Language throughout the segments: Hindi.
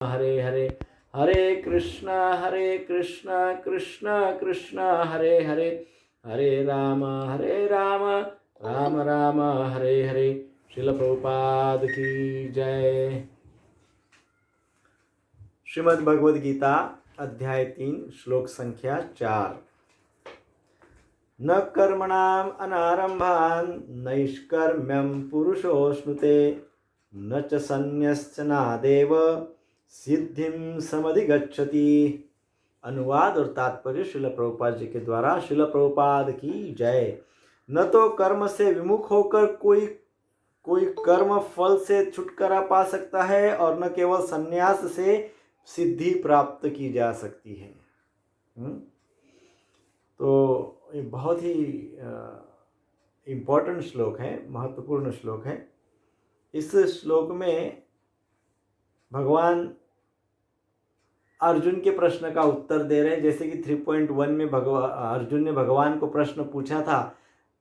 हरे हरे, हरे कृष्णा कृष्णा कृष्णा हरे हरे, हरे राम राम राम हरे हरे। श्रील प्रभुपाद की जय। श्रीमद् भगवद गीता अध्याय 3 श्लोक संख्या 4। न कर्मणाम अनारंभान नैष्कर्म्यम पुरुषोऽश्नुते न च संन्यस्य नादेव सिद्धिम समधिगच्छति। अनुवाद और तात्पर्य श्रील प्रभुपाद जी के द्वारा। श्रील प्रभुपाद की जय। न तो कर्म से विमुख होकर कोई कर्म फल से छुटकारा पा सकता है और न केवल संन्यास से सिद्धि प्राप्त की जा सकती है। तो ये बहुत ही इम्पोर्टेंट श्लोक है, महत्वपूर्ण श्लोक है। इस श्लोक में भगवान अर्जुन के प्रश्न का उत्तर दे रहे हैं। जैसे कि 3.1 में अर्जुन ने भगवान को प्रश्न पूछा था,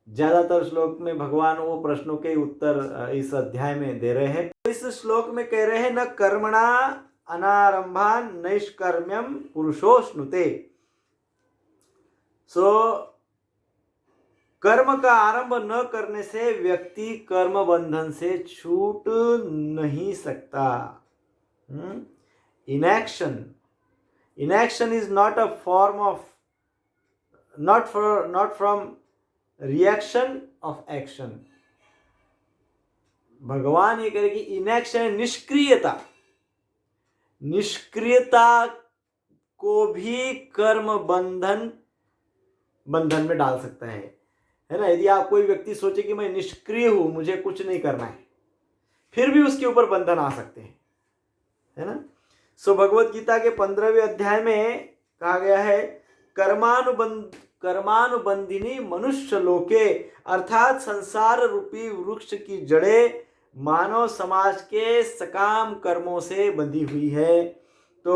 ज्यादातर श्लोक में भगवान वो प्रश्नों के उत्तर इस अध्याय में दे रहे हैं। इस श्लोक में कह रहे हैं न कर्मणा अनारंभान नैष्कर्म्यम पुरुषोऽश्नुते। कर्म का आरंभ न करने से व्यक्ति कर्म बंधन से छूट नहीं सकता। Inaction is not a form of, not from reaction of action. भगवान ये कह रहे कि इनएक्शन है निष्क्रियता को भी कर्म बंधन में डाल सकता है ना। यदि आप कोई व्यक्ति सोचे कि मैं निष्क्रिय हूं, मुझे कुछ नहीं करना है, फिर भी उसके ऊपर बंधन आ सकते हैं, है ना। भगवत गीता के 15वें अध्याय में कहा गया है कर्मानुबंधिनी मनुष्य लोके, अर्थात संसार रूपी वृक्ष की जड़ें मानव समाज के सकाम कर्मों से बंधी हुई है। तो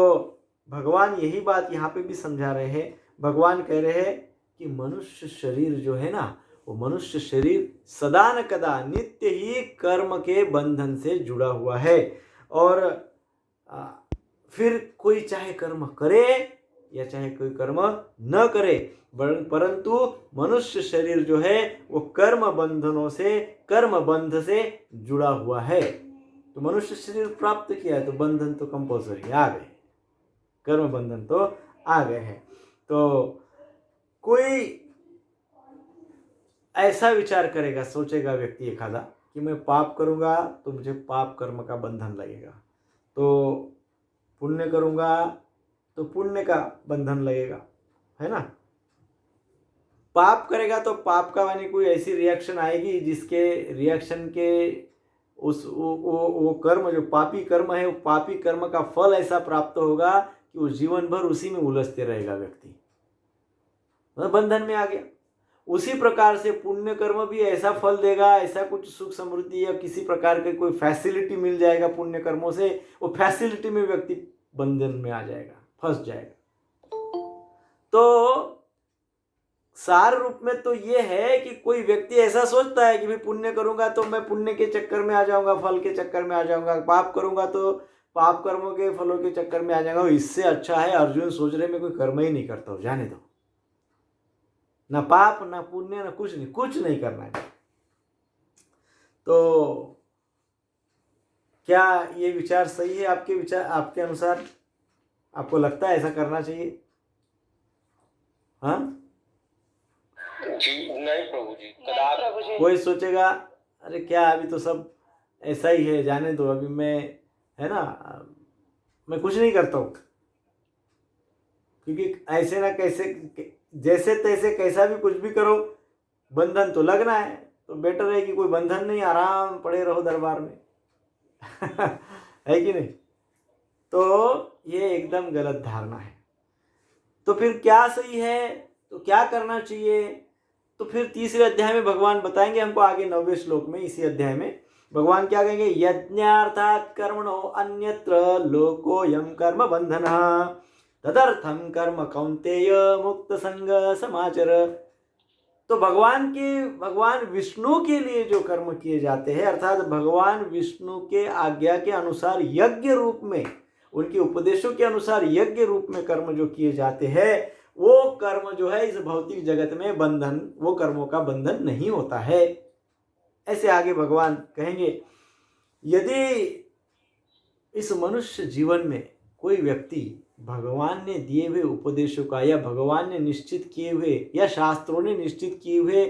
भगवान यही बात यहाँ पे भी समझा रहे हैं। भगवान कह रहे हैं कि मनुष्य शरीर जो है ना, वो मनुष्य शरीर सदा न कदा नित्य ही कर्म के बंधन से जुड़ा हुआ है। और फिर कोई चाहे कर्म करे या चाहे कोई कर्म न करे, परंतु मनुष्य शरीर जो है वो कर्म बंध से जुड़ा हुआ है। तो मनुष्य शरीर प्राप्त किया है तो बंधन तो कंपल्सरी आ गए, कर्म बंधन तो आ गए हैं। तो कोई ऐसा विचार करेगा, सोचेगा व्यक्ति एखादा कि मैं पाप करूंगा तो मुझे पाप कर्म का बंधन लगेगा, तो पुण्य करूंगा तो पुण्य का बंधन लगेगा, है ना। पाप करेगा तो पाप का यानी कोई ऐसी रिएक्शन आएगी जिसके रिएक्शन के वो कर्म जो पापी कर्म है, वो पापी कर्म का फल ऐसा प्राप्त होगा कि वो जीवन भर उसी में उलझते रहेगा व्यक्ति, मतलब बंधन में आ गया। उसी प्रकार से पुण्य कर्म भी ऐसा फल देगा, ऐसा कुछ सुख समृद्धि या किसी प्रकार के कोई फैसिलिटी मिल जाएगा पुण्य कर्मों से, वो फैसिलिटी में व्यक्ति बंधन में आ जाएगा, फंस जाएगा। तो सार रूप में तो ये है कि कोई व्यक्ति ऐसा सोचता है कि भाई पुण्य करूंगा तो मैं पुण्य के चक्कर में आ जाऊंगा, फल के चक्कर में आ जाऊंगा, पाप करूंगा तो पाप कर्मों के फलों के चक्कर में आ जाऊंगा। इससे अच्छा है अर्जुन सोच रहे मैं कोई कर्म ही नहीं करता हूं, जाने दो, ना पाप ना पुण्य ना कुछ नहीं करना है। तो क्या ये विचार सही है? आपके अनुसार आपको लगता है ऐसा करना चाहिए? हाँ जी नहीं प्रभु जी, कदापि। कोई सोचेगा अरे क्या अभी तो सब ऐसा ही है, जाने दो, अभी मैं, है ना, मैं कुछ नहीं करता हूँ, क्योंकि ऐसे ना कैसे जैसे तैसे कैसा भी कुछ भी करो बंधन तो लगना है। तो बेटर है कि कोई बंधन नहीं, आराम पड़े रहो दरबार में है कि नहीं। तो ये एकदम गलत धारणा है। तो फिर क्या सही है, तो क्या करना चाहिए? तो फिर तीसरे अध्याय में भगवान बताएंगे हमको आगे 9वें श्लोक में। इसी अध्याय में भगवान क्या कहेंगे, यज्ञार्थात् कर्मणो अन्यत्र लोकोऽयं कर्म बंधनः तदर्थं कर्म कौन्तेय मुक्त संग समाचर। तो भगवान विष्णु के लिए जो कर्म किए जाते हैं, अर्थात भगवान विष्णु के आज्ञा के अनुसार यज्ञ रूप में उनके उपदेशों के अनुसार यज्ञ रूप में कर्म जो किए जाते हैं, वो कर्म जो है इस भौतिक जगत में बंधन, वो कर्मों का बंधन नहीं होता है। ऐसे आगे भगवान कहेंगे, यदि इस मनुष्य जीवन में कोई व्यक्ति भगवान ने दिए हुए उपदेशों का या भगवान ने निश्चित किए हुए या शास्त्रों ने निश्चित किए हुए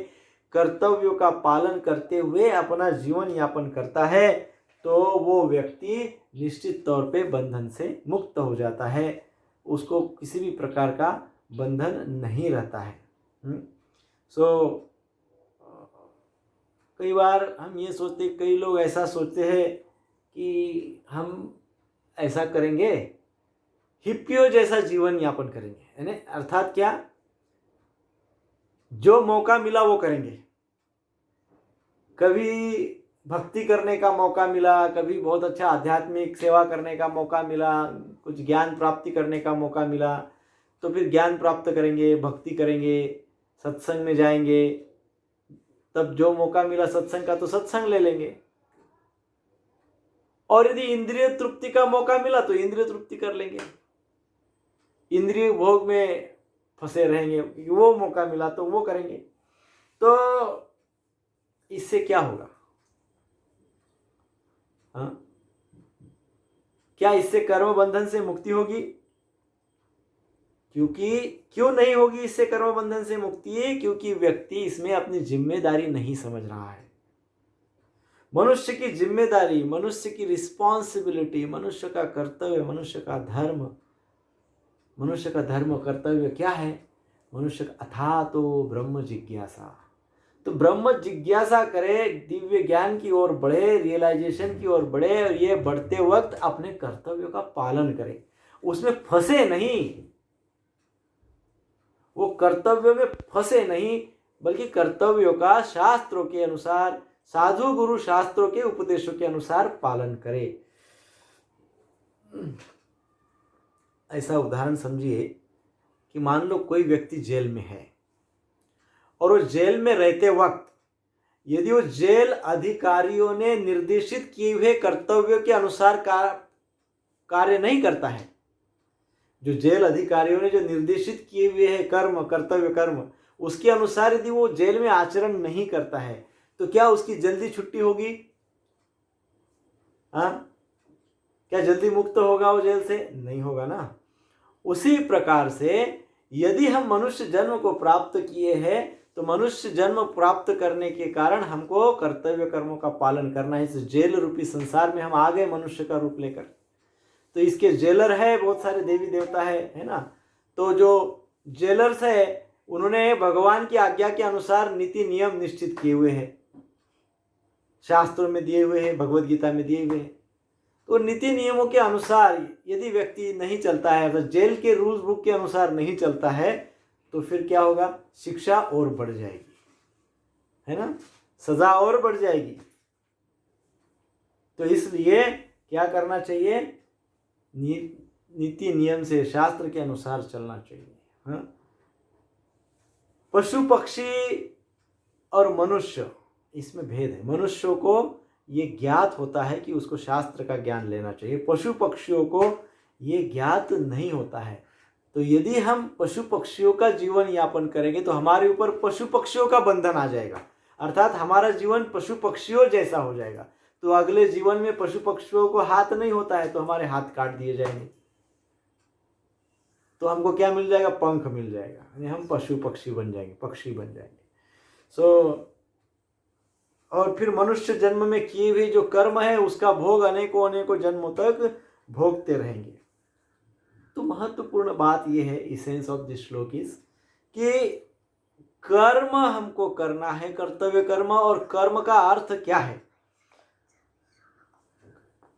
कर्तव्यों का पालन करते हुए अपना जीवन यापन करता है, तो वो व्यक्ति निश्चित तौर पे बंधन से मुक्त हो जाता है, उसको किसी भी प्रकार का बंधन नहीं रहता है। कई बार हम ये सोचते, कई लोग ऐसा सोचते हैं कि हम ऐसा करेंगे, हिप्पियों जैसा जीवन यापन करेंगे, यानी अर्थात क्या, जो मौका मिला वो करेंगे। कभी भक्ति करने का मौका मिला, कभी बहुत अच्छा आध्यात्मिक सेवा करने का मौका मिला, कुछ ज्ञान प्राप्ति करने का मौका मिला तो फिर ज्ञान प्राप्त करेंगे, भक्ति करेंगे, सत्संग में जाएंगे। तब जो मौका मिला सत्संग का तो सत्संग ले लेंगे, और यदि इंद्रिय तृप्ति का मौका मिला तो इंद्रिय तृप्ति कर लेंगे, इंद्रिय भोग में फंसे रहेंगे, वो मौका मिला तो वो करेंगे। तो इससे क्या होगा? हाँ, क्या इससे कर्म बंधन से मुक्ति होगी? क्यों नहीं होगी इससे कर्म बंधन से मुक्ति? क्योंकि व्यक्ति इसमें अपनी जिम्मेदारी नहीं समझ रहा है। मनुष्य की जिम्मेदारी, मनुष्य की रिस्पॉन्सिबिलिटी, मनुष्य का कर्तव्य, मनुष्य का धर्म कर्तव्य क्या है? मनुष्य का अथा तो ब्रह्म जिज्ञासा, तो ब्रह्म जिज्ञासा करे, दिव्य ज्ञान की ओर बढ़े, रियलाइजेशन की ओर बढ़े, और ये बढ़ते वक्त अपने कर्तव्यों का पालन करे, उसमें फंसे नहीं, वो कर्तव्यों में फंसे नहीं, बल्कि कर्तव्यों का शास्त्रों के अनुसार, साधु गुरु शास्त्रों के उपदेशों के अनुसार पालन करे। ऐसा उदाहरण समझिए कि मान लो कोई व्यक्ति जेल में है, और वो जेल में रहते वक्त यदि वो जेल अधिकारियों ने निर्देशित किए हुए कर्तव्यों के अनुसार कार्य नहीं करता है, जो जेल अधिकारियों ने जो निर्देशित किए हुए है कर्तव्य कर्म, उसके अनुसार यदि वो जेल में आचरण नहीं करता है, तो क्या उसकी जल्दी छुट्टी होगी? क्या जल्दी मुक्त होगा वो जेल से? नहीं होगा ना। उसी प्रकार से यदि हम मनुष्य जन्म को प्राप्त किए हैं, तो मनुष्य जन्म प्राप्त करने के कारण हमको कर्तव्य कर्मों का पालन करना है। इस जेल रूपी संसार में हम आ गए मनुष्य का रूप लेकर, तो इसके जेलर है, बहुत सारे देवी देवता है ना। तो जो जेलर्स है, उन्होंने भगवान की आज्ञा के अनुसार नीति नियम निश्चित किए हुए हैं, शास्त्रों में दिए हुए हैं, भगवत गीता में दिए हुए हैं। तो नीति नियमों के अनुसार यदि व्यक्ति नहीं चलता है, अगर जेल के रूल्स बुक के अनुसार नहीं चलता है, तो फिर क्या होगा? शिक्षा और बढ़ जाएगी, है ना, सजा और बढ़ जाएगी। तो इसलिए क्या करना चाहिए? नीति नियम से, शास्त्र के अनुसार चलना चाहिए। हाँ? पशु पक्षी और मनुष्य, इसमें भेद है। मनुष्यों को ये ज्ञात होता है कि उसको शास्त्र का ज्ञान लेना चाहिए, पशु पक्षियों को ये ज्ञात नहीं होता है। तो यदि हम पशु पक्षियों का जीवन यापन करेंगे तो हमारे ऊपर पशु पक्षियों का बंधन आ जाएगा, अर्थात हमारा जीवन पशु पक्षियों जैसा हो जाएगा। तो अगले जीवन में पशु पक्षियों को हाथ नहीं होता है, तो हमारे हाथ काट दिए जाएंगे, तो हमको क्या मिल जाएगा? पंख मिल जाएगा, यानी हम पशु पक्षी बन जाएंगे, पक्षी बन जाएंगे। और फिर मनुष्य जन्म में किए हुए जो कर्म है, उसका भोग अनेकों अनेकों जन्मों तक भोगते रहेंगे। तो महत्वपूर्ण बात यह है, इसेंस ऑफ दिस श्लोक इज कि कर्म हमको करना है, कर्तव्य कर्म। और कर्म का अर्थ क्या है?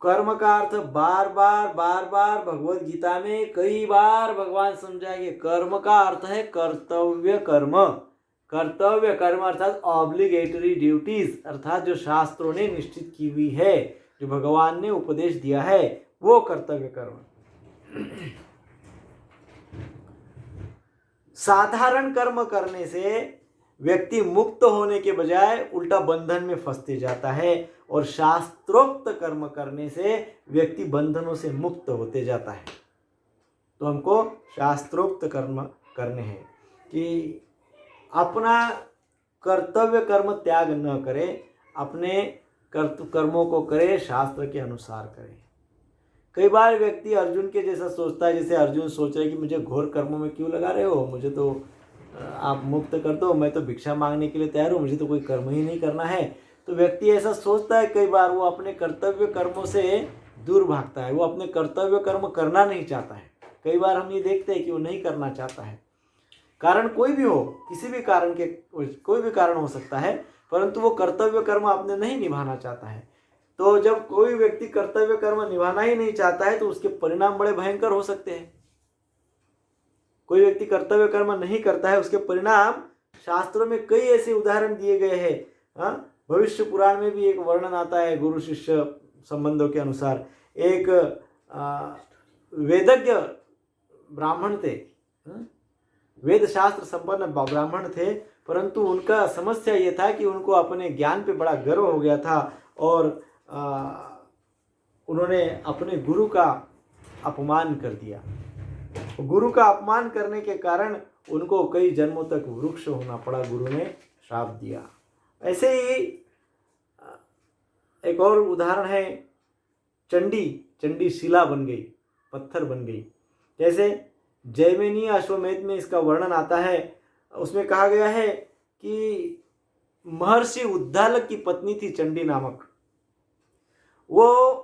कर्म का अर्थ बार बार भगवत गीता में कई बार भगवान समझाएंगे। कर्म का अर्थ है कर्तव्य कर्म। कर्तव्य कर्म अर्थात ऑब्लिगेटरी ड्यूटीज, अर्थात जो शास्त्रों ने निश्चित की हुई है, जो भगवान ने उपदेश दिया है, वो कर्तव्य कर्म। साधारण कर्म करने से व्यक्ति मुक्त होने के बजाय उल्टा बंधन में फंसते जाता है, और शास्त्रोक्त कर्म करने से व्यक्ति बंधनों से मुक्त होते जाता है। तो हमको शास्त्रोक्त कर्म करने हैं कि अपना कर्तव्य कर्म त्याग न करें, अपने कर्मों को करे, शास्त्र के अनुसार करें। कई बार व्यक्ति अर्जुन के जैसा सोचता है, जैसे अर्जुन सोच रहे कि मुझे घोर कर्मों में क्यों लगा रहे हो, मुझे तो आप मुक्त कर दो, मैं तो भिक्षा मांगने के लिए तैयार हूँ, मुझे तो कोई कर्म ही नहीं करना है। तो व्यक्ति ऐसा सोचता है, कई बार वो अपने कर्तव्य कर्मों से दूर भागता है, वो अपने कर्तव्य कर्म करना नहीं चाहता है। कई बार हम ये देखते हैं कि वो नहीं करना चाहता है, कारण कोई भी हो, किसी भी कारण के कोई भी कारण हो सकता है, परंतु वो कर्तव्य कर्म आपने नहीं निभाना चाहता है। तो जब कोई व्यक्ति कर्तव्य कर्म निभाना ही नहीं चाहता है तो उसके परिणाम बड़े भयंकर हो सकते हैं। कोई व्यक्ति कर्तव्य कर्म नहीं करता है, उसके परिणाम शास्त्रों में कई ऐसे उदाहरण दिए गए हैं। भविष्य पुराण में भी एक वर्णन आता है गुरु शिष्य संबंधों के अनुसार। एक वेदज्ञ ब्राह्मण थे, वेद शास्त्र संपन्न ब्राह्मण थे, परंतु उनका समस्या ये था कि उनको अपने ज्ञान पे बड़ा गर्व हो गया था और उन्होंने अपने गुरु का अपमान कर दिया। गुरु का अपमान करने के कारण उनको कई जन्मों तक वृक्ष होना पड़ा, गुरु ने श्राप दिया। ऐसे ही एक और उदाहरण है, चंडी शिला बन गई, पत्थर बन गई। जैसे जैमिनी अश्वमेध में इसका वर्णन आता है, उसमें कहा गया है कि महर्षि उद्दालक की पत्नी थी चंडी नामक। वो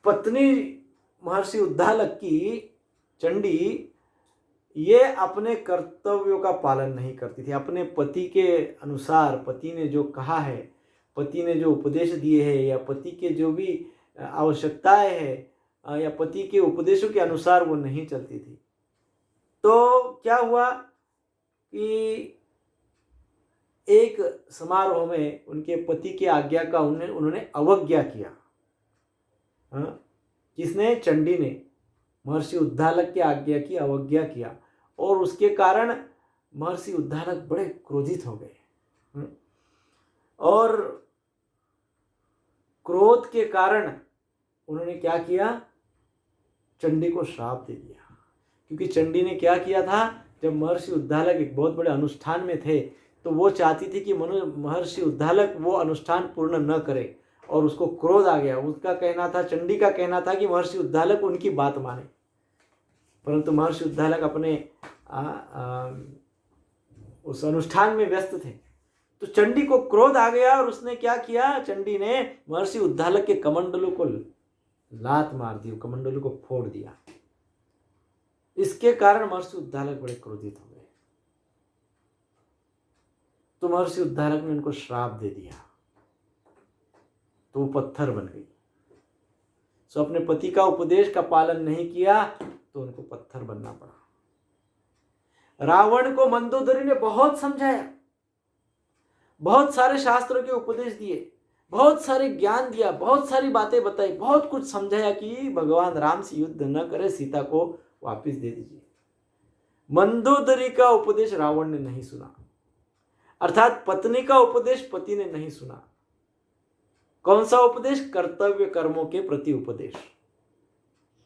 पत्नी महर्षि उद्दालक की चंडी ये अपने कर्तव्यों का पालन नहीं करती थी। अपने पति के अनुसार, पति ने जो कहा है, पति ने जो उपदेश दिए हैं, या पति के जो भी आवश्यकताएं हैं, या पति के उपदेशों के अनुसार वो नहीं चलती थी। तो क्या हुआ कि एक समारोह में उनके पति की आज्ञा का उन्होंने अवज्ञा किया। किसने? चंडी ने महर्षि उद्दालक की आज्ञा की अवज्ञा किया, और उसके कारण महर्षि उद्दालक बड़े क्रोधित हो गए। और क्रोध के कारण उन्होंने क्या किया? चंडी को श्राप दे दिया। क्योंकि चंडी ने क्या किया था, जब महर्षि उद्दालक एक बहुत बड़े अनुष्ठान में थे तो वो चाहती थी कि महर्षि उद्दालक वो अनुष्ठान पूर्ण न करे, और उसको क्रोध आ गया। उसका कहना था, चंडी का कहना था कि महर्षि उद्दालक उनकी बात माने, परंतु महर्षि उद्दालक अपने उस अनुष्ठान में व्यस्त थे। तो चंडी को क्रोध आ गया और उसने क्या किया, चंडी ने महर्षि उद्दालक के कमंडलों को लात मार दी, कमंडलों को फोड़ दिया। इसके कारण महर्षि उद्दालक बड़े क्रोधित हो गए। तो महर्षि उद्दालक ने उनको श्राप दे दिया, तो वो पत्थर बन गई। सो अपने पति का उपदेश का पालन नहीं किया तो उनको पत्थर बनना पड़ा। रावण को मंदोदरी ने बहुत समझाया, बहुत सारे शास्त्रों के उपदेश दिए, बहुत सारे ज्ञान दिया, बहुत सारी बातें बताई, बहुत कुछ समझाया कि भगवान राम से युद्ध न करे, सीता को वापस दे दीजिए। मंदोदरी का उपदेश रावण ने नहीं सुना, अर्थात पत्नी का उपदेश पति ने नहीं सुना। कौन सा उपदेश? कर्तव्य कर्मों के प्रति उपदेश।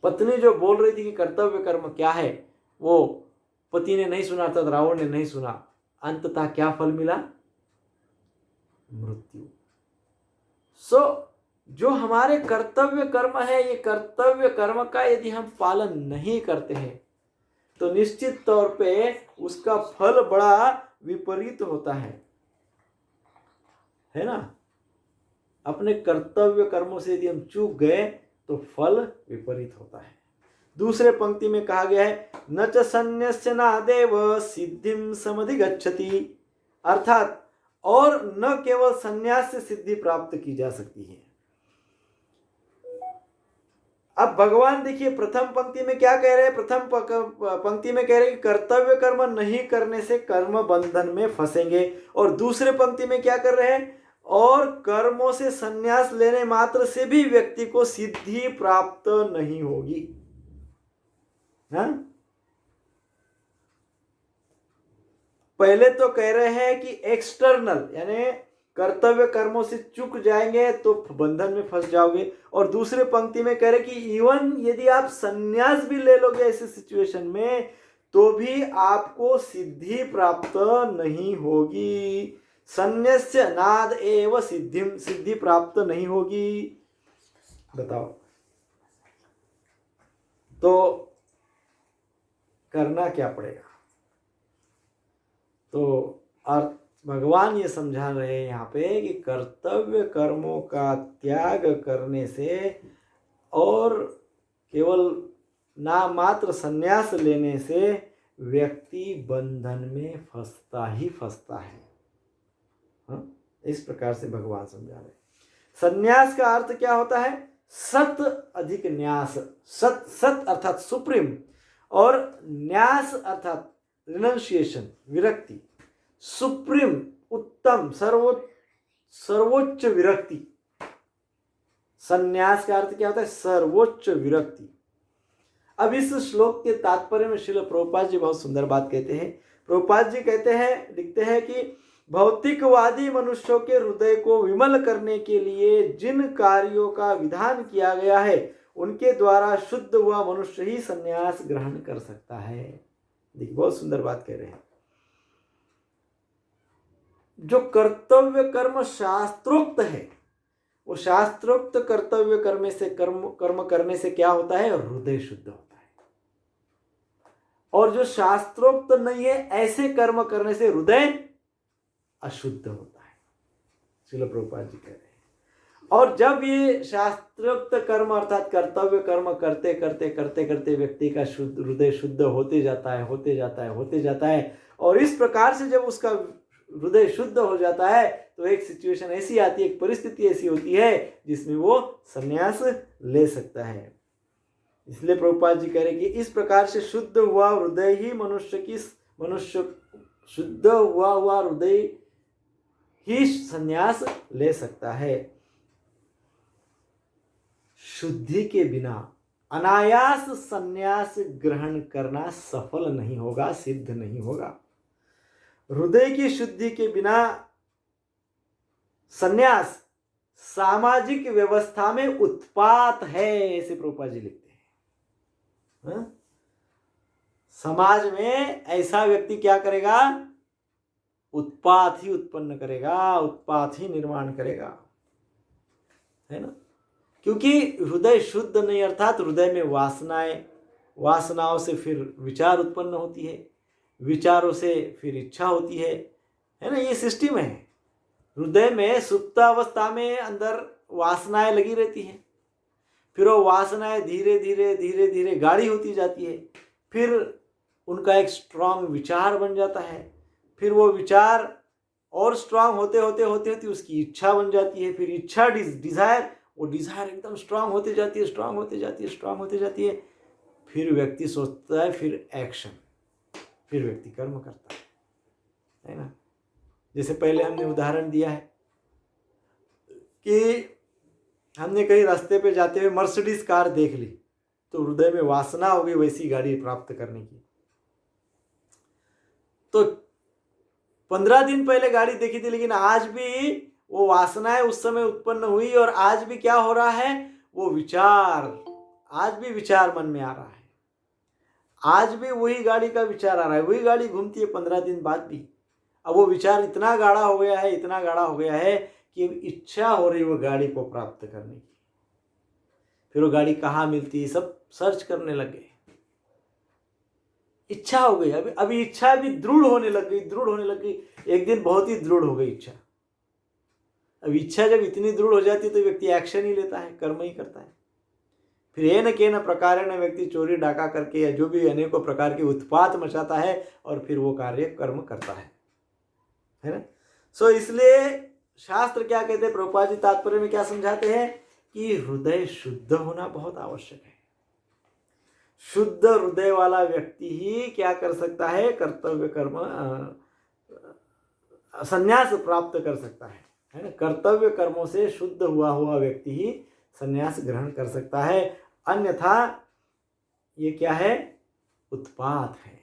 पत्नी जो बोल रही थी कि कर्तव्य कर्म क्या है, वो पति ने नहीं सुना, अर्थात रावण ने नहीं सुना। अंततः क्या फल मिला? मृत्यु। जो हमारे कर्तव्य कर्म है, ये कर्तव्य कर्म का यदि हम पालन नहीं करते हैं तो निश्चित तौर पे उसका फल बड़ा विपरीत होता है ना। अपने कर्तव्य कर्मों से यदि हम चूक गए तो फल विपरीत होता है। दूसरे पंक्ति में कहा गया है, न च सन्न्यस्य नादेव सिद्धिं समधिगच्छति, अर्थात और न केवल संन्यास से सिद्धि प्राप्त की जा सकती है। अब भगवान देखिए प्रथम पंक्ति में क्या कह रहे हैं, प्रथम पंक्ति में कह रहे हैं कि कर्तव्य कर्म नहीं करने से कर्म बंधन में फंसेंगे, और दूसरे पंक्ति में क्या कर रहे हैं, और कर्मों से संन्यास लेने मात्र से भी व्यक्ति को सिद्धि प्राप्त नहीं होगी। पहले तो कह रहे हैं कि एक्सटर्नल यानी कर्तव्य कर्मों से चूक जाएंगे तो बंधन में फंस जाओगे। और दूसरे पंक्ति में कह रहे कि इवन यदि आप संन्यास भी ले लोगे ऐसे सिचुएशन में तो भी आपको सिद्धि प्राप्त नहीं होगी। संन्यास्य नाद एव सिद्धिम, सिद्धि प्राप्त नहीं होगी। बताओ तो करना क्या पड़ेगा? तो अर्थ भगवान ये समझा रहे हैं यहाँ पे कि कर्तव्य कर्मों का त्याग करने से और केवल नामात्र संन्यास लेने से व्यक्ति बंधन में फंसता ही फंसता है। हाँ? इस प्रकार से भगवान समझा रहे हैं। संन्यास का अर्थ क्या होता है? सत अधिक न्यास। सत, सत अर्थात सुप्रीम, और न्यास अर्थात रिनंशिएशन, विरक्ति। सुप्रीम, उत्तम, सर्वोच्च विरक्ति। संन्यास का अर्थ क्या होता है? सर्वोच्च विरक्ति। अब इस श्लोक के तात्पर्य में श्रील प्रभुपाद जी बहुत सुंदर बात कहते हैं। प्रभुपाद जी कहते हैं, लिखते हैं कि भौतिकवादी मनुष्यों के हृदय को विमल करने के लिए जिन कार्यों का विधान किया गया है उनके द्वारा शुद्ध हुआ मनुष्य ही संन्यास ग्रहण कर सकता है। देखिए बहुत सुंदर बात कह रहे हैं। जो कर्तव्य कर्म शास्त्रोक्त है, वो शास्त्रोक्त कर्तव्य कर्म करने से क्या होता है? हृदय शुद्ध होता है। और जो शास्त्रोक्त नहीं है ऐसे कर्म करने से हृदय अशुद्ध होता है। श्रील प्रभुपाद जी कह रहे हैं। और जब ये शास्त्रोक्त कर्म अर्थात कर्तव्य कर्म करते करते करते करते व्यक्ति का हृदय शुद्ध होते जाता है, होते जाता है, होते जाता है, और इस प्रकार से जब उसका हृदय शुद्ध हो जाता है तो एक सिचुएशन ऐसी आती है, एक परिस्थिति ऐसी होती है जिसमें वो संन्यास ले सकता है। इसलिए प्रभुपाद जी कह रहे कि इस प्रकार से शुद्ध हुआ हृदय ही मनुष्य शुद्ध हुआ हृदय ही संन्यास ले सकता है। शुद्धि के बिना अनायास संन्यास ग्रहण करना सफल नहीं होगा, सिद्ध नहीं होगा। हृदय की शुद्धि के बिना संन्यास सामाजिक व्यवस्था में उत्पात है, ऐसे प्रभुपाद जी लिखते हैं। हाँ? समाज में ऐसा व्यक्ति क्या करेगा? उत्पात ही उत्पन्न करेगा, उत्पात ही निर्माण करेगा, है ना? क्योंकि हृदय शुद्ध नहीं, अर्थात हृदय में वासनाओं से फिर विचार उत्पन्न होती है, विचारों से फिर इच्छा होती है ना? ये सिस्टम है। हृदय में सुप्तावस्था में अंदर वासनाएं लगी रहती हैं, फिर वो वासनाएं धीरे धीरे धीरे धीरे गाढ़ी होती जाती है, फिर उनका एक स्ट्रांग विचार बन जाता है, फिर वो विचार और स्ट्रांग होते होते होते होते उसकी इच्छा बन जाती है, फिर इच्छा डिजायर, वो डिजायर एकदम स्ट्रांग होती जाती है, स्ट्रांग होती जाती है, स्ट्रांग होती जाती है। फिर व्यक्ति सोचता है, फिर एक्शन, फिर व्यक्ति कर्म करता है ना? जैसे पहले हमने उदाहरण दिया है कि हमने कहीं रास्ते पे जाते हुए मर्सिडीज कार देख ली तो हृदय में वासना हो गई वैसी गाड़ी प्राप्त करने की। तो 15 दिन पहले गाड़ी देखी थी, लेकिन आज भी वो वासनाएं उस समय उत्पन्न हुई और आज भी क्या हो रहा है? वो विचार, आज भी विचार मन में आ रहा है, आज भी वही गाड़ी का विचार आ रहा है, वही गाड़ी घूमती है 15 दिन बाद भी। अब वो विचार इतना गाढ़ा हो गया है, इतना गाढ़ा हो गया है कि इच्छा हो रही वो गाड़ी को प्राप्त करने की। फिर वो गाड़ी कहाँ मिलती है सब सर्च करने लग गए, इच्छा हो गई। अभी इच्छा भी दृढ़ होने लग गई, एक दिन बहुत ही दृढ़ हो गई इच्छा। अब इच्छा जब इतनी दृढ़ हो जाती है तो व्यक्ति एक्शन ही लेता है, कर्म ही करता है। फिर ये न के न प्रकार न व्यक्ति चोरी डाका करके या जो भी अनेकों प्रकार के उत्पात मचाता है और फिर वो कार्य कर्म करता है ना? सो इसलिए शास्त्र क्या कहते हैं, प्रभुपाद जी तात्पर्य में क्या समझाते हैं कि हृदय शुद्ध होना बहुत आवश्यक है। शुद्ध हृदय वाला व्यक्ति ही क्या कर सकता है? कर्तव्य कर्म संन्यास प्राप्त कर सकता है ना? कर्तव्य कर्मों से शुद्ध हुआ व्यक्ति ही संन्यास ग्रहण कर सकता है, अन्यथा ये क्या है? उत्पात है।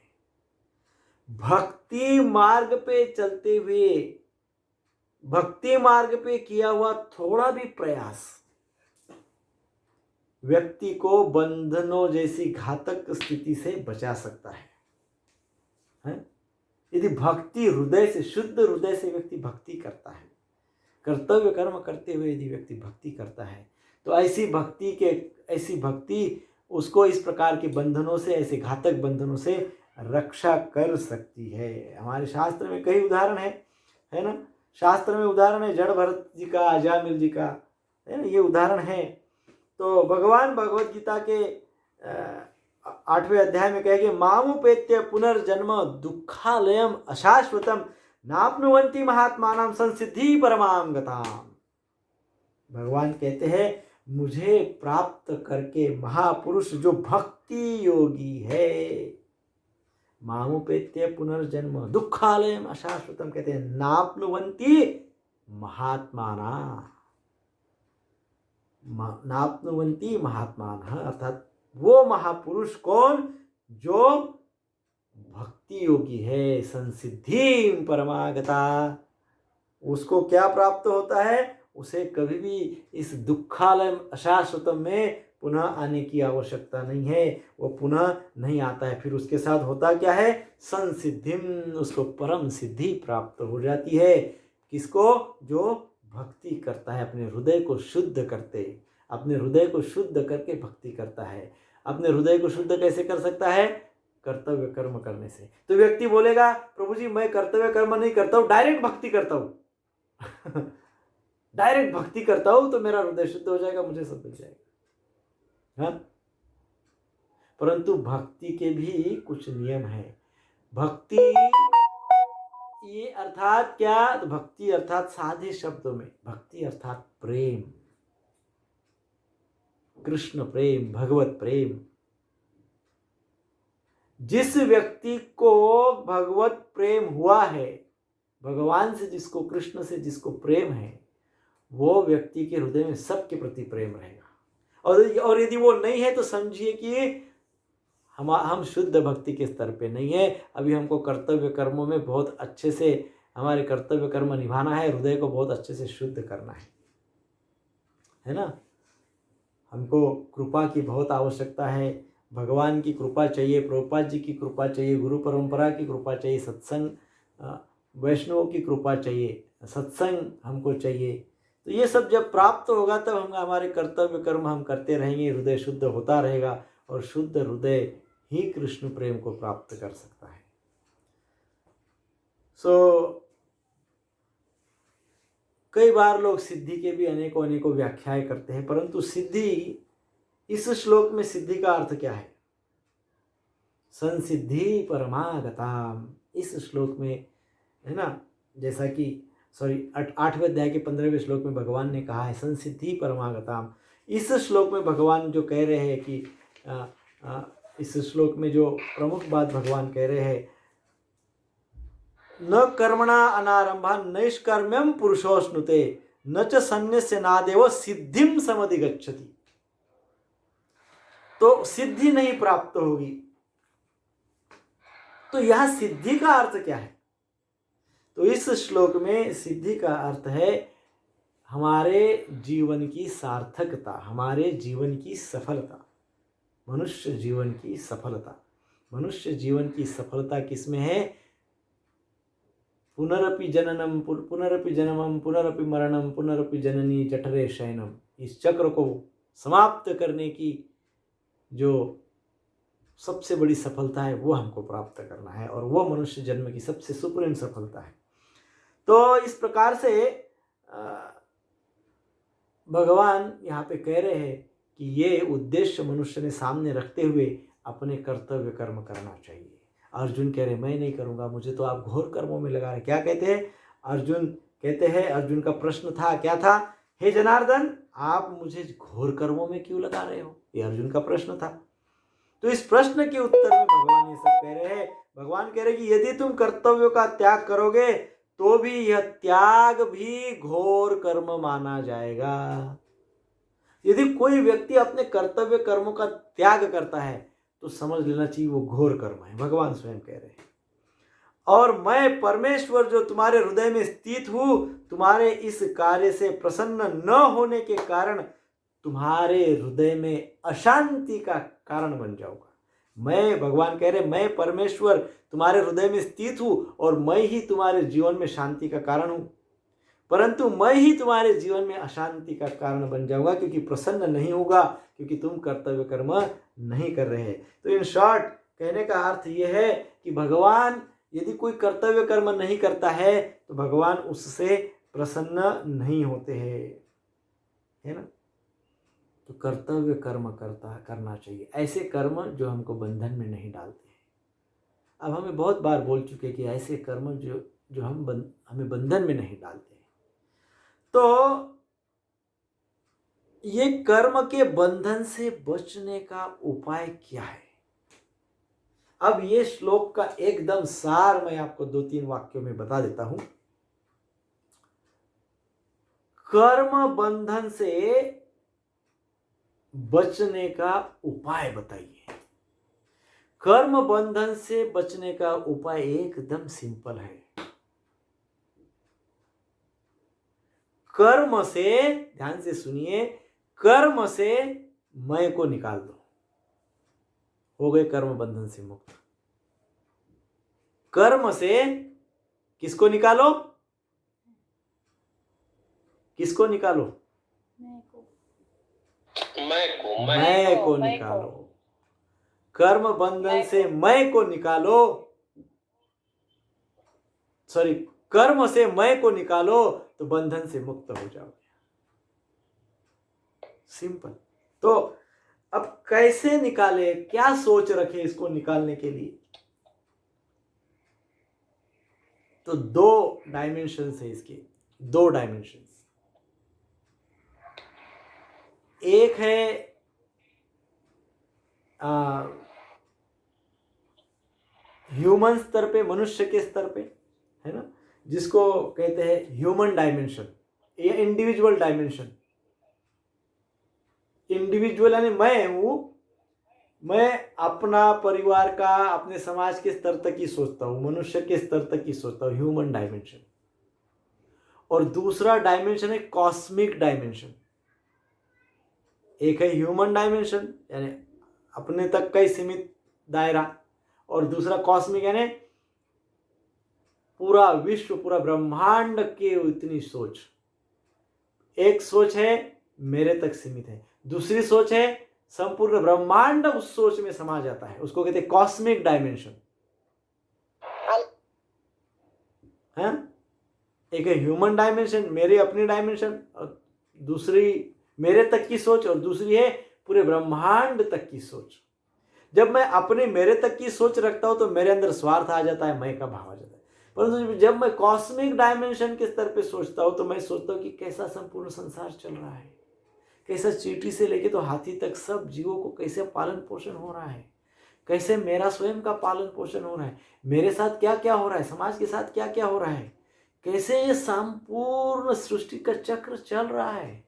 भक्ति मार्ग पे चलते हुए भक्ति मार्ग पे किया हुआ थोड़ा भी प्रयास व्यक्ति को बंधनों जैसी घातक स्थिति से बचा सकता है? यदि भक्ति हृदय से, शुद्ध हृदय से व्यक्ति भक्ति करता है, कर्तव्य कर्म करते हुए यदि व्यक्ति भक्ति करता है, तो ऐसी भक्ति उसको इस प्रकार के बंधनों से, ऐसे घातक बंधनों से रक्षा कर सकती है। हमारे शास्त्र में कई उदाहरण है ना। शास्त्र में उदाहरण है जड़ भरत जी का, अजामिल जी का, है ना, ये उदाहरण है। तो भगवान भगवत गीता के 8वें अध्याय में कहेंगे, मामुपेत्य पुनर्जन्म दुखालयम अशाश्वतम नाप्नुवन्ति महात्मानां संसिद्धि परमां गताम। भगवान कहते हैं, मुझे प्राप्त करके महापुरुष जो भक्ति योगी है, मामुपेत्य पुनर्जन्म दुखालयम अशाश्वतम, कहते हैं नाप्नुवन्ति महात्माना, नाप्नुवन्ति महात्मानः, अर्थात वो महापुरुष कौन, जो भक्ति योगी है, संसिद्धि परमागता। उसको क्या प्राप्त होता है? उसे कभी भी इस दुखालय अशाश्वतम में पुनः आने की आवश्यकता नहीं है, वो पुनः नहीं आता है। फिर उसके साथ होता क्या है? संसिद्धिम, उसको परम सिद्धि प्राप्त हो जाती है। किसको? जो भक्ति करता है, अपने हृदय को शुद्ध करते, अपने हृदय को शुद्ध करके भक्ति करता है। अपने हृदय को शुद्ध कैसे कर सकता है? कर्तव्य कर्म करने से। तो व्यक्ति बोलेगा, प्रभु जी मैं कर्तव्य कर्म नहीं करता हूँ, डायरेक्ट भक्ति करता हूँ डायरेक्ट भक्ति करता हूँ तो मेरा हृदय शुद्ध हो जाएगा, मुझे सब मिल जाएगा। हाँ, परंतु भक्ति के भी कुछ नियम है। भक्ति ये अर्थात क्या? तो भक्ति अर्थात सादे शब्दों में भक्ति अर्थात प्रेम, कृष्ण प्रेम, भगवत प्रेम। जिस व्यक्ति को भगवत प्रेम हुआ है, भगवान से जिसको, कृष्ण से जिसको प्रेम है, वो व्यक्ति के हृदय में सबके प्रति प्रेम रहेगा। और यदि वो नहीं है तो समझिए कि हम शुद्ध भक्ति के स्तर पे नहीं है। अभी हमको कर्तव्य कर्मों में बहुत अच्छे से हमारे कर्तव्य कर्म निभाना है, हृदय को बहुत अच्छे से शुद्ध करना है ना। हमको कृपा की बहुत आवश्यकता है, भगवान की कृपा चाहिए, प्रभुपाद जी की कृपा चाहिए, गुरु परंपरा की कृपा चाहिए, सत्संग, वैष्णवों की कृपा चाहिए, सत्संग हमको चाहिए। तो ये सब जब प्राप्त होगा तब हम हमारे कर्तव्य कर्म हम करते रहेंगे, हृदय शुद्ध होता रहेगा, और शुद्ध हृदय ही कृष्ण प्रेम को प्राप्त कर सकता है। कई बार लोग सिद्धि के भी अनेकों व्याख्याएं करते हैं, परंतु सिद्धि, इस श्लोक में सिद्धि का अर्थ क्या है? संसिद्धि परमागताम, इस श्लोक में है ना, जैसा कि 8वें अध्याय के 15वें श्लोक में भगवान ने कहा है संसिद्धि परमागताम। इस श्लोक में भगवान जो कह रहे हैं कि इस श्लोक में जो प्रमुख बात भगवान कह रहे हैं, न कर्मणा अनारंभा नैष्कर्म्यम पुरुषोष्णुते न च सन्न्यस्य नादेव सिद्धिम समधिगच्छति। तो सिद्धि नहीं प्राप्त होगी। तो यह सिद्धि का अर्थ क्या है? तो इस श्लोक में सिद्धि का अर्थ है हमारे जीवन की सार्थकता, हमारे जीवन की सफलता, मनुष्य जीवन की सफलता। मनुष्य जीवन की सफलता किसमें है? पुनरपि जननम पुनरपि जन्मम पुनरपि मरणम पुनरपि जननी जठरे शयनम। इस चक्र को समाप्त करने की जो सबसे बड़ी सफलता है वो हमको प्राप्त करना है, और वो मनुष्य जन्म की सबसे सुप्रीम सफलता है। तो इस प्रकार से भगवान यहाँ पे कह रहे हैं कि ये उद्देश्य मनुष्य ने सामने रखते हुए अपने कर्तव्य कर्म करना चाहिए। अर्जुन कह रहे मैं नहीं करूँगा, मुझे तो आप घोर कर्मों में लगा रहे। क्या कहते हैं अर्जुन? कहते हैं, अर्जुन का प्रश्न था, क्या था? हे जनार्दन, आप मुझे घोर कर्मों में क्यों लगा रहे हो? ये अर्जुन का प्रश्न था। तो इस प्रश्न के उत्तर में भगवान ये सब कह रहे हैं। भगवान कह रहे कि यदि तुम कर्तव्यों का त्याग करोगे तो भी यह त्याग भी घोर कर्म माना जाएगा। यदि कोई व्यक्ति अपने कर्तव्य कर्मों का त्याग करता है तो समझ लेना चाहिए वो घोर कर्म है, भगवान स्वयं कह रहे हैं। और मैं परमेश्वर जो तुम्हारे हृदय में स्थित हूँ, तुम्हारे इस कार्य से प्रसन्न न होने के कारण तुम्हारे हृदय में अशांति का कारण बन जाऊंगा। मैं, भगवान कह रहे, मैं परमेश्वर तुम्हारे हृदय में स्थित हूं और मैं ही तुम्हारे जीवन में शांति का कारण हूं, परंतु मैं ही तुम्हारे जीवन में अशांति का कारण बन जाऊंगा, क्योंकि प्रसन्न नहीं होगा, क्योंकि तुम कर्तव्य कर्म नहीं कर रहे हैं। तो इन शॉर्ट कहने का अर्थ यह है कि भगवान यदि कोई कर्तव्य कर्म नहीं करता है तो भगवान उससे प्रसन्न नहीं होते हैं, है ना। तो कर्तव्य कर्म करना चाहिए, ऐसे कर्म जो हमको बंधन में नहीं डालते हैं। अब हमें बहुत बार बोल चुके कि ऐसे कर्म जो हमें बंधन में नहीं डालते हैं। तो ये कर्म के बंधन से बचने का उपाय क्या है? अब ये श्लोक का एकदम सार मैं आपको 2-3 वाक्यों में बता देता हूं। कर्म बंधन से बचने का उपाय बताइए। कर्म बंधन से बचने का उपाय एकदम सिंपल है। कर्म से, ध्यान से सुनिए, कर्म से मैं को निकाल दो, हो गए कर्म बंधन से मुक्त। कर्म से किसको निकालो? किसको निकालो? मैं को निकालो। कर्म बंधन से मैं को निकालो, सॉरी, कर्म से मैं को निकालो तो बंधन से मुक्त हो जाओगे। सिंपल। तो अब कैसे निकाले, क्या सोच रखे इसको निकालने के लिए? तो 2 डायमेंशंस है इसके, 2 डायमेंशंस। एक है ह्यूमन स्तर पे, मनुष्य के स्तर पे, है ना, जिसको कहते हैं ह्यूमन डायमेंशन या इंडिविजुअल डायमेंशन। इंडिविजुअल यानी मैं हूं, मैं अपना परिवार का, अपने समाज के स्तर तक ही सोचता हूं, मनुष्य के स्तर तक ही सोचता हूं, ह्यूमन डायमेंशन। और दूसरा डायमेंशन है कॉस्मिक डायमेंशन। एक है ह्यूमन डायमेंशन यानी अपने तक का ही सीमित दायरा, और दूसरा कॉस्मिक यानी पूरा विश्व, पूरा ब्रह्मांड के इतनी सोच। एक सोच है मेरे तक सीमित है, दूसरी सोच है संपूर्ण ब्रह्मांड उस सोच में समा जाता है, उसको कहते हैं कॉस्मिक डायमेंशन। है एक है ह्यूमन डायमेंशन, मेरे अपनी डायमेंशन, और दूसरी मेरे तक की सोच, और दूसरी है पूरे ब्रह्मांड तक की सोच। जब मैं अपने मेरे तक की सोच रखता हूं तो मेरे अंदर स्वार्थ आ जाता है, मैं का भाव आ जाता है। परंतु जब मैं कॉस्मिक डायमेंशन के स्तर पे सोचता हूं तो मैं सोचता हूं कि कैसा संपूर्ण संसार चल रहा है, कैसा चींटी से लेके तो हाथी तक सब जीवों को कैसे पालन पोषण हो रहा है, कैसे मेरा स्वयं का पालन पोषण हो रहा है, मेरे साथ क्या क्या हो रहा है, समाज के साथ क्या क्या हो रहा है, कैसे ये संपूर्ण सृष्टि का चक्र चल रहा है।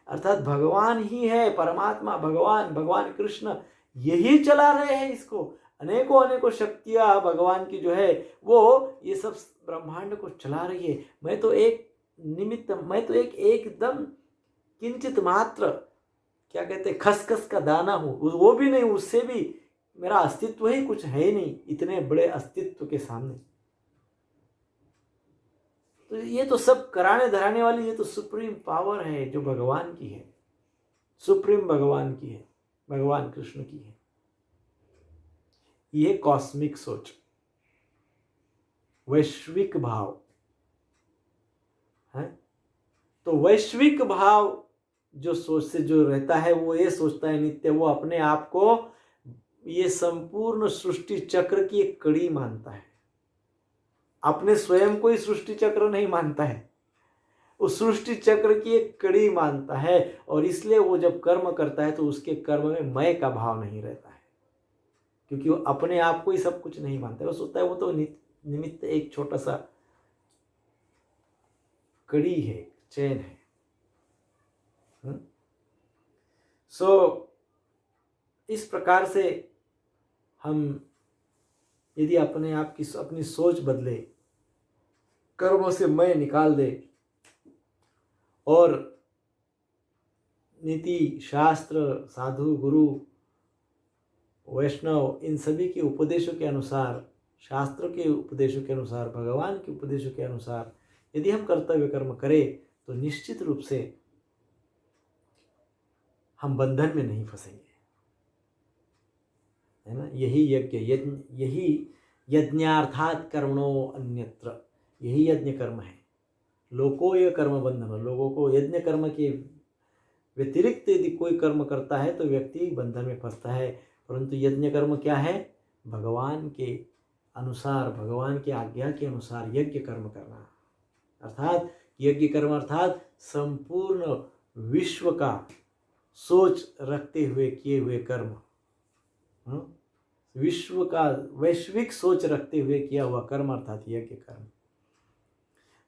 अर्थात भगवान ही है, परमात्मा, भगवान कृष्ण यही चला रहे हैं इसको। अनेकों अनेकों शक्तियां भगवान की जो है वो ये सब ब्रह्मांड को चला रही है। मैं तो एक निमित्त, मैं तो एक एकदम किंचित मात्र, क्या कहते हैं, खसखस का दाना हूं, वो भी नहीं, उससे भी मेरा अस्तित्व ही कुछ है ही नहीं इतने बड़े अस्तित्व के सामने। तो ये तो सब कराने धराने वाली, ये तो सुप्रीम पावर है जो भगवान की है, सुप्रीम भगवान की है, भगवान कृष्ण की है। ये कॉस्मिक सोच, वैश्विक भाव है। तो वैश्विक भाव जो सोच से जो रहता है वो ये सोचता है नित्य, वो अपने आप को ये संपूर्ण सृष्टि चक्र की एक कड़ी मानता है, अपने स्वयं को ही सृष्टि चक्र नहीं मानता है, उस सृष्टि चक्र की एक कड़ी मानता है। और इसलिए वो जब कर्म करता है तो उसके कर्म में मैं का भाव नहीं रहता है, क्योंकि वो अपने आप को ही सब कुछ नहीं मानता है। वो सोचता है वो तो निमित्त एक छोटा सा कड़ी है, चैन है। सो इस प्रकार से हम यदि अपने आप की अपनी सोच बदले, कर्मों से मैं निकाल दे और नीति, शास्त्र, साधु, गुरु, वैष्णव इन सभी के उपदेशों के अनुसार, शास्त्रों के उपदेशों के अनुसार, भगवान के उपदेशों के अनुसार यदि हम कर्तव्य कर्म करें तो निश्चित रूप से हम बंधन में नहीं फंसेंगे, है ना। यही यज्ञार्थात कर्मणो अन्यत्र, यही यज्ञ कर्म है। लोको ये कर्म बंधन, लोगों को यज्ञ कर्म के व्यतिरिक्त यदि कोई कर्म करता है तो व्यक्ति बंधन में फंसता है। परंतु यज्ञ कर्म क्या है? भगवान के अनुसार, भगवान की आज्ञा के अनुसार यज्ञ कर्म करना, अर्थात यज्ञ कर्म अर्थात संपूर्ण विश्व का सोच रखते हुए किए हुए कर्म, विश्व का वैश्विक सोच रखते हुए किया हुआ कर्म अर्थात यज्ञ कर्म,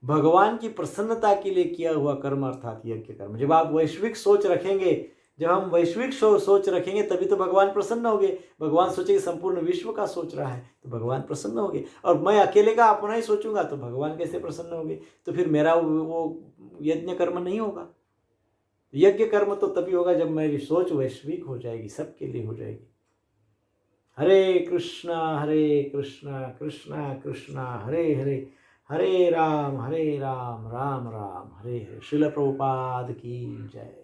भगवान की प्रसन्नता के लिए किया हुआ कर्म अर्थात यज्ञ कर्म। जब आप वैश्विक सोच रखेंगे, जब हम वैश्विक सोच रखेंगे तभी तो भगवान प्रसन्न होंगे। भगवान सोचेंगे संपूर्ण विश्व का सोच रहा है तो भगवान प्रसन्न होंगे, और मैं अकेले का अपना ही सोचूंगा तो भगवान कैसे प्रसन्न होंगे? तो फिर मेरा वो यज्ञ कर्म नहीं होगा। यज्ञ कर्म तो तभी होगा जब मेरी सोच वैश्विक हो जाएगी, सबके लिए हो जाएगी। हरे कृष्णा कृष्णा कृष्णा हरे हरे, हरे राम राम राम हरे हरे। श्रील प्रभुपाद की जय।